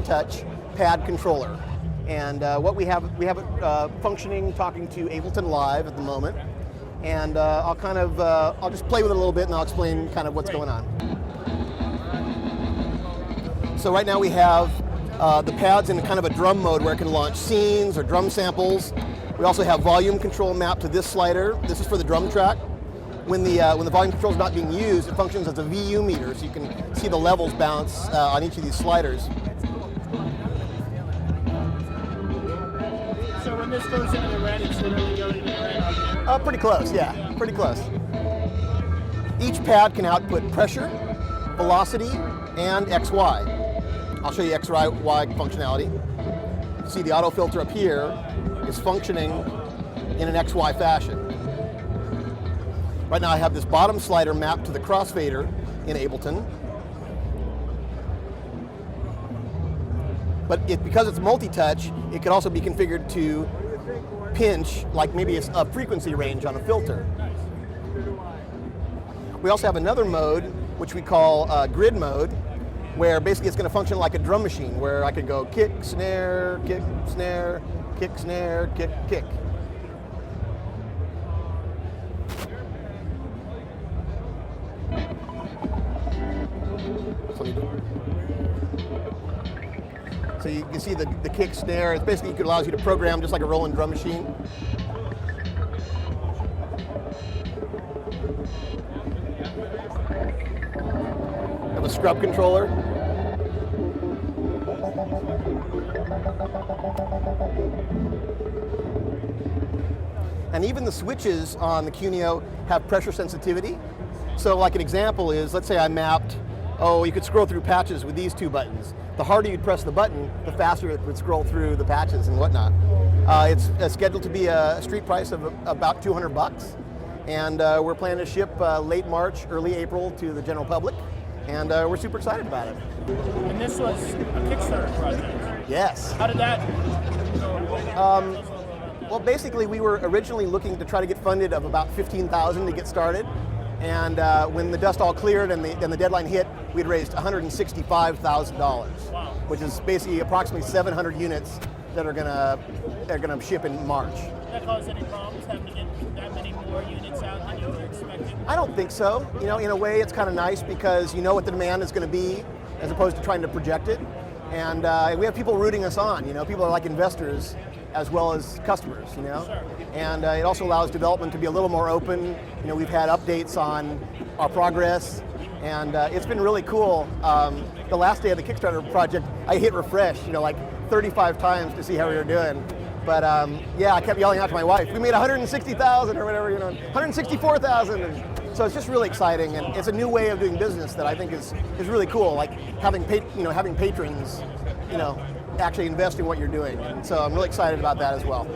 multi-touch pad controller. And what we have it functioning, talking to Ableton Live at the moment. And I'll just play with it a little bit and I'll explain kind of what's going on. So right now we have the pads in kind of a drum mode where it can launch scenes or drum samples. We also have volume control mapped to this slider. This is for the drum track. When the volume control is not being used, it functions as a VU meter, so you can see the levels bounce on each of these sliders. So when this goes into the red, it's literally going to the red? Pretty close, yeah, pretty close. Each pad can output pressure, velocity, and XY. I'll show you XY functionality. See the auto filter up here is functioning in an XY fashion. Right now I have this bottom slider mapped to the crossfader in Ableton. But because it's multi-touch, it can also be configured to pinch, like maybe a frequency range on a filter. We also have another mode, which we call grid mode, where basically it's going to function like a drum machine, where I could go kick, snare, kick, snare, kick, snare, kick, kick. So you can see the kick snare. It basically allows you to program just like a rolling drum machine. Have a scrub controller. And even the switches on the QuNeo have pressure sensitivity. So like an example is, let's say I mapped, you could scroll through patches with these two buttons. The harder you'd press the button, the faster it would scroll through the patches and whatnot. It's scheduled to be a street price of about $200. And we're planning to ship late March, early April to the general public. And we're super excited about it. And this was a Kickstarter project? Yes. How did that go? Well, basically we were originally looking to try to get funded of about $15,000 to get started. And when the dust all cleared and the deadline hit, we'd raised $165,000, which is basically approximately 700 units that are gonna ship in March. Did that cause any problems having to get that many more units out than you were expecting? I don't think so. You know, in a way, it's kind of nice because you know what the demand is going to be, as opposed to trying to project it. And we have people rooting us on. You know, people are like investors as well as customers. You know, sure. And it also allows development to be a little more open. You know, we've had updates on our progress, and it's been really cool. The last day of the Kickstarter project, I hit refresh, you know, like 35 times to see how we were doing. But yeah, I kept yelling out to my wife, we made 160,000 or whatever, you know, 164,000. So it's just really exciting, and it's a new way of doing business that I think is really cool. Like having patrons, you know, actually invest in what you're doing. And so I'm really excited about that as well.